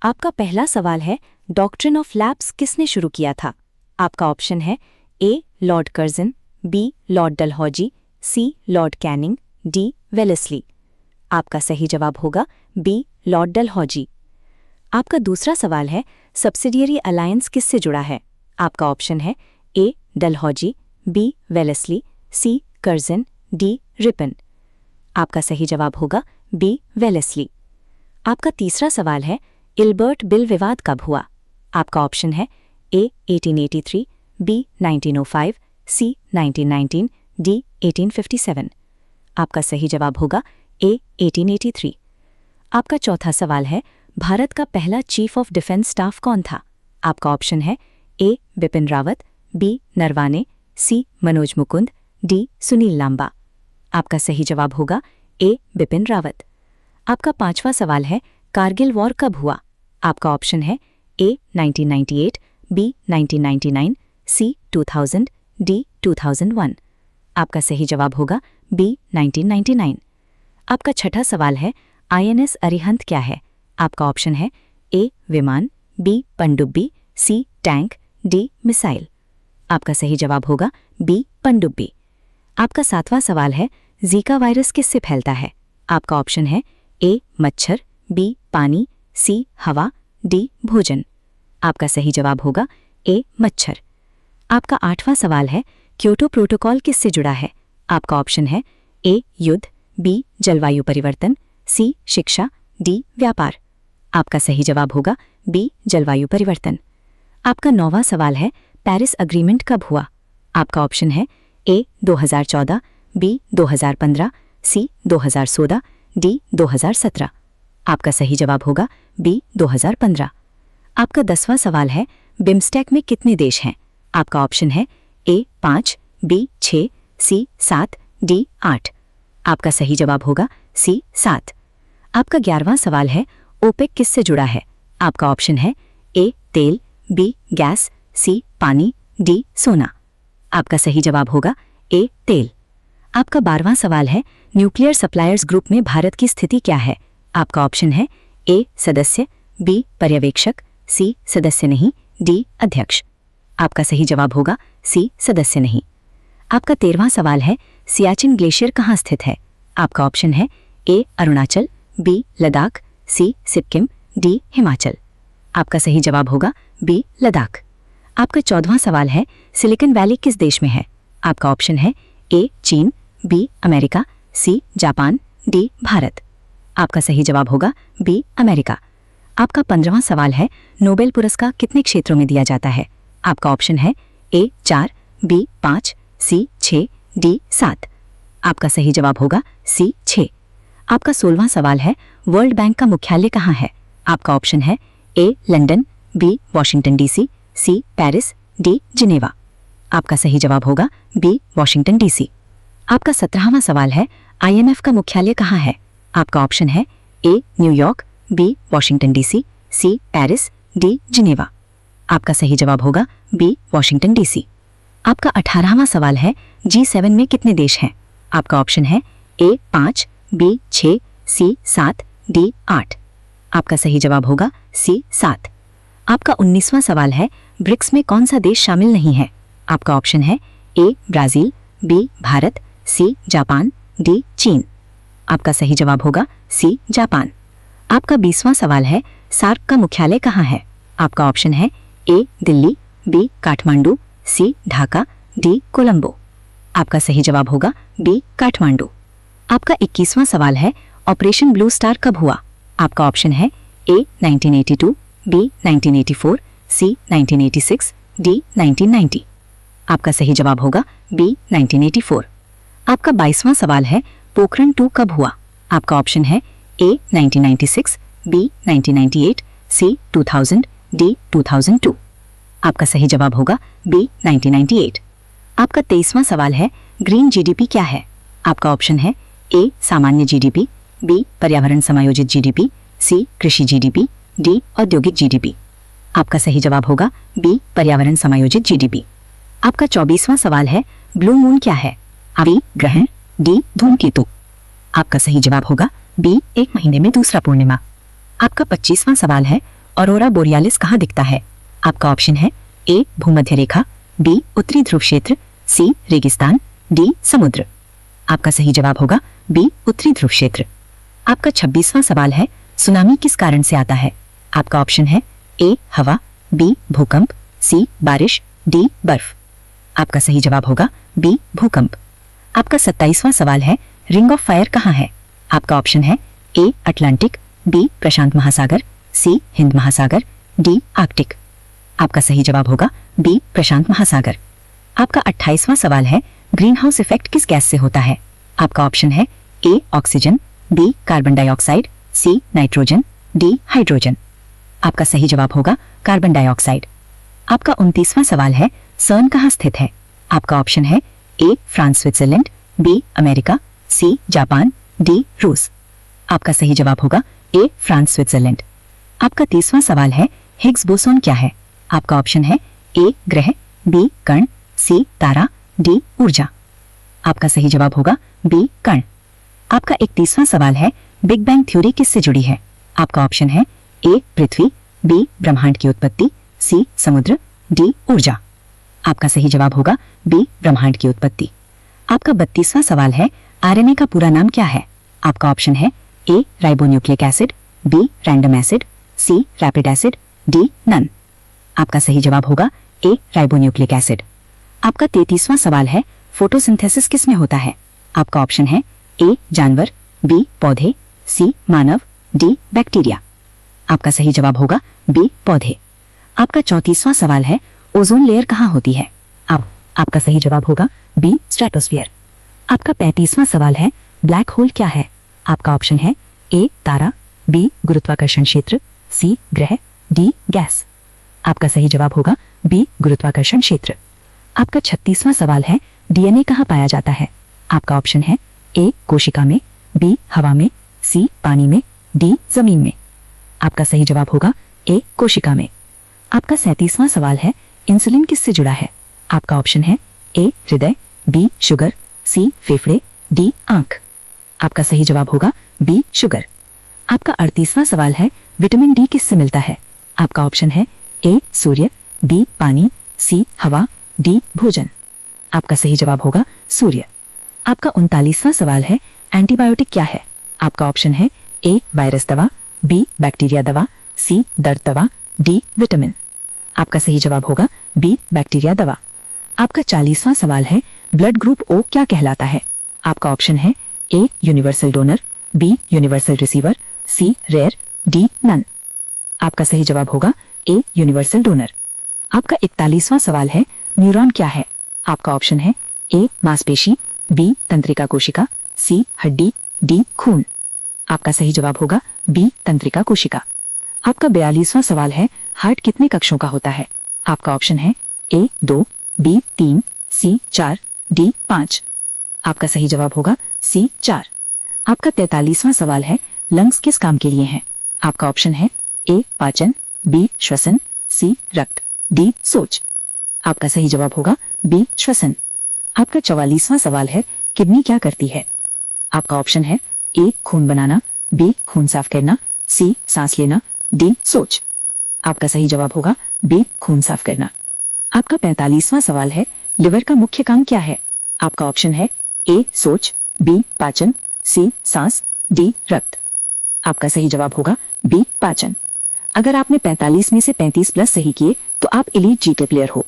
आपका पहला सवाल है, डॉक्ट्रिन ऑफ लैप्स किसने शुरू किया था? आपका ऑप्शन है A Lord Curzon, B Lord Dalhousie, C Lord Canning, D Wellesley. आपका सही जवाब होगा बी लॉर्ड डलहौजी। आपका दूसरा सवाल है, सब्सिडियरी अलायंस किससे जुड़ा है? आपका ऑप्शन है ए डलहौजी, बी वेलेस्ली, सी कर्जन, डी रिपन। आपका सही जवाब होगा बी वेलेस्ली। आपका तीसरा सवाल है, इल्बर्ट बिल विवाद कब हुआ? आपका ऑप्शन है ए 1883, बी 1905, सी 1919, डी 1857। आपका सही जवाब होगा ए 1883। आपका चौथा सवाल है, भारत का पहला चीफ ऑफ डिफेंस स्टाफ कौन था? आपका ऑप्शन है ए बिपिन रावत, बी नरवाने, सी मनोज मुकुंद, डी सुनील लांबा। आपका सही जवाब होगा ए बिपिन रावत। आपका पांचवा सवाल है, कारगिल वॉर कब हुआ? आपका ऑप्शन है ए 1998, बी 1999, सी 2000, डी 2001। आपका सही जवाब होगा बी 1999। आपका छठा सवाल है, आईएनएस अरिहंत क्या है? आपका ऑप्शन है ए विमान, बी पनडुब्बी, सी टैंक, डी मिसाइल। आपका सही जवाब होगा बी पनडुब्बी। आपका सातवां सवाल है, जीका वायरस किससे फैलता है? आपका ऑप्शन है ए मच्छर, बी पानी, सी हवा, डी भोजन। आपका सही जवाब होगा ए मच्छर। आपका आठवां सवाल है, क्योटो प्रोटोकॉल किससे जुड़ा है? आपका ऑप्शन है ए युद्ध, बी जलवायु परिवर्तन, सी शिक्षा, डी व्यापार। आपका सही जवाब होगा बी जलवायु परिवर्तन। आपका नौवां सवाल है, पेरिस अग्रीमेंट कब हुआ? आपका ऑप्शन है ए 2014, बी 2015, सी 2016, डी 2017। आपका सही जवाब होगा बी 2015। आपका 10वां सवाल है, बिम्स्टेक में कितने देश हैं? आपका ऑप्शन है ए 5, बी 6, सी 7, डी 8। आपका सही जवाब होगा सी 7। आपका 11वां सवाल है, ओपेक किससे जुड़ा है? आपका ऑप्शन है ए तेल, बी गैस, सी पानी, डी सोना। आपका सही जवाब होगा ए तेल। आपका 12वां सवाल है, न्यूक्लियर सप्लायर्स ग्रुप में भारत की स्थिति क्या है? आपका ऑप्शन है ए सदस्य, बी पर्यवेक्षक, सी सदस्य नहीं, डी अध्यक्ष। आपका सही जवाब होगा सी सदस्य नहीं। आपका 13वां सवाल है, सियाचिन ग्लेशियर कहाँ स्थित है? आपका ऑप्शन है ए अरुणाचल, बी लद्दाख, सी सिक्किम, डी हिमाचल। आपका सही जवाब होगा बी लद्दाख। आपका 14वां सवाल है, सिलिकॉन वैली किस देश में है? आपका ऑप्शन है ए चीन, B America, C Japan, D Bharat. आपका सही जवाब होगा बी अमेरिका। आपका 15वां सवाल है, नोबेल पुरस्कार कितने क्षेत्रों में दिया जाता है? आपका ऑप्शन है ए 4, बी 5, सी 6, डी 7। आपका सही जवाब होगा सी 6। आपका 16वां सवाल है, वर्ल्ड बैंक का मुख्यालय कहाँ है? आपका ऑप्शन है A London, B Washington DC, C Paris, D Geneva. आपका सही जवाब होगा बी वॉशिंगटन डीसी। आपका 17वां सवाल है, आईएमएफ का मुख्यालय कहाँ है? आपका ऑप्शन है A New York, B Washington DC, C Paris, D Geneva. आपका सही जवाब होगा बी वॉशिंगटन डीसी। आपका 18वां सवाल है, G7 में कितने देश हैं? आपका ऑप्शन है ए 5, बी 6, सी 7, डी 8। आपका सही जवाब होगा सी 7। आपका 19वां सवाल है, ब्रिक्स में कौन सा देश शामिल नहीं है? आपका ऑप्शन है A Brazil, B Bharat, C Japan, D चीन। आपका सही जवाब होगा सी जापान। आपका 20वां सवाल है, सार्क का मुख्यालय कहाँ है? आपका ऑप्शन है ए दिल्ली, बी काठमांडू, सी ढाका, डी कोलंबो। आपका सही जवाब होगा बी काठमांडू। आपका 21वां सवाल है, ऑपरेशन ब्लू स्टार कब हुआ? आपका ऑप्शन है ए 1982, बी 1984, सी 1986, डी 1990। आपका सही जवाब होगा बी 1984। आपका 22वां सवाल है, पोखरण 2 कब हुआ? आपका ऑप्शन है ए 1996, बी 1998, सी 2000, डी 2002। आपका सही जवाब होगा बी 1998। आपका 23वां सवाल है, ग्रीन जीडीपी क्या है? आपका ऑप्शन है ए सामान्य जीडीपी, बी पर्यावरण समायोजित जीडीपी, सी कृषि जीडीपी, डी औद्योगिक जीडीपी। आपका सही जवाब होगा बी पर्यावरण समायोजित जीडीपी। आपका 24वां सवाल है, ब्लू मून क्या है? बी ग्रहण, डी धूमकेतु। आपका सही जवाब होगा बी 1 महीने में दूसरा पूर्णिमा। आपका 25वां सवाल है, ऑरोरा बोरियालिस कहाँ दिखता है? आपका ऑप्शन है ए भूमध्य रेखा, बी उत्तरी ध्रुव क्षेत्र, सी रेगिस्तान, डी समुद्र। आपका सही जवाब होगा बी उत्तरी ध्रुव क्षेत्र। आपका 26वां सवाल है, सुनामी किस कारण से आता है? आपका ऑप्शन है ए हवा, बी भूकंप, सी बारिश, डी बर्फ। आपका सही जवाब होगा बी भूकंप। आपका 27वां सवाल है, रिंग ऑफ फायर कहाँ है? आपका ऑप्शन है ए अटलांटिक, बी प्रशांत महासागर, सी हिंद महासागर, डी आर्कटिक। आपका सही जवाब होगा बी प्रशांत महासागर। आपका 28वां सवाल है, ग्रीन हाउस इफेक्ट किस गैस से होता है? आपका ऑप्शन है A oxygen, B carbon dioxide, C nitrogen, D hydrogen. आपका सही जवाब होगा कार्बन डाइऑक्साइड। आपका 29वां सवाल है, सर्न कहाँ स्थित है? आपका ऑप्शन है A France Switzerland, B America, C Japan, D रूस। आपका सही जवाब होगा ए फ्रांस स्विट्जरलैंड। आपका 30वां सवाल है, हिग्स बोसोन क्या है? आपका ऑप्शन है ए ग्रह, बी कण, सी तारा, डी ऊर्जा। आपका सही जवाब होगा बी कण। आपका 31वां सवाल है, बिग बैंग थ्योरी किससे जुड़ी है? आपका ऑप्शन है ए पृथ्वी, बी ब्रह्मांड की उत्पत्ति, सी समुद्र, डी ऊर्जा। आपका सही जवाब होगा बी ब्रह्मांड की उत्पत्ति। आपका 32वां सवाल है, आरएनए का पूरा नाम क्या है? आपका ऑप्शन है A ribonucleic acid, B random acid, C rapid acid, D none. आपका सही जवाब होगा ए राइबोन्यूक्लिक एसिड। आपका 33वां सवाल है, फोटोसिंथेसिस किस में होता है? आपका ऑप्शन है ए जानवर, बी पौधे, सी मानव, डी बैक्टीरिया। आपका सही जवाब होगा बी पौधे। आपका 34वां सवाल है, ओजोन लेयर कहाँ होती है? आपका सही जवाब होगा बी स्ट्रेटोस्फीयर। आपका 35वां सवाल है, ब्लैक होल क्या है? आपका ऑप्शन है ए तारा, बी गुरुत्वाकर्षण क्षेत्र, सी ग्रह, डी गैस। आपका सही जवाब होगा बी गुरुत्वाकर्षण क्षेत्र। आपका 36वां सवाल है, डीएनए कहाँ पाया जाता है? आपका ऑप्शन है ए कोशिका में, बी हवा में, सी पानी में, डी जमीन में। आपका सही जवाब होगा ए कोशिका में। आपका 37वां सवाल है, इंसुलिन किससे जुड़ा है? आपका ऑप्शन है ए हृदय, बी शुगर, सी फेफड़े, डी आंख। आपका सही जवाब होगा बी शुगर। आपका 38वां सवाल है, विटामिन डी किससे मिलता है? आपका ऑप्शन है ए सूर्य, बी पानी, सी हवा, डी भोजन। आपका सही जवाब होगा सूर्य। आपका 39वां सवाल है, एंटीबायोटिक क्या है? आपका ऑप्शन है ए वायरस दवा, बी बैक्टीरिया दवा, सी दर्द दवा, डी विटामिन। आपका सही जवाब होगा बी बैक्टीरिया दवा। आपका 40वां सवाल है, ब्लड ग्रुप ओ क्या कहलाता है? आपका ऑप्शन है A universal donor, B universal receiver, C rare, D none. आपका सही जवाब होगा ए यूनिवर्सल डोनर। आपका 41वां सवाल है, न्यूरॉन क्या है? आपका ऑप्शन है ए मांसपेशी, बी तंत्रिका कोशिका, सी हड्डी, डी खून। आपका सही जवाब होगा बी तंत्रिका कोशिका। आपका 42वां सवाल है, हार्ट कितने कक्षों का होता है? आपका ऑप्शन है ए 2, बी 3, सी 4, डी 5। आपका सही जवाब होगा सी 4। आपका 43वां सवाल है, लंग्स किस काम के लिए हैं? आपका ऑप्शन है ए पाचन, बी श्वसन, सी रक्त, डी सोच। आपका सही जवाब होगा बी श्वसन। आपका 44वां सवाल है, किडनी क्या करती है? आपका ऑप्शन है ए खून बनाना, बी खून साफ करना, सी सांस लेना, डी सोच। आपका सही जवाब होगा बी खून साफ करना। आपका 45वां सवाल है, लिवर का मुख्य काम क्या है? आपका ऑप्शन है ए सोच, बी पाचन, सी सांस, डी रक्त। आपका सही जवाब होगा बी पाचन। अगर आपने 45 में से 35 प्लस सही किए तो आप एलीट जीके प्लेयर हो।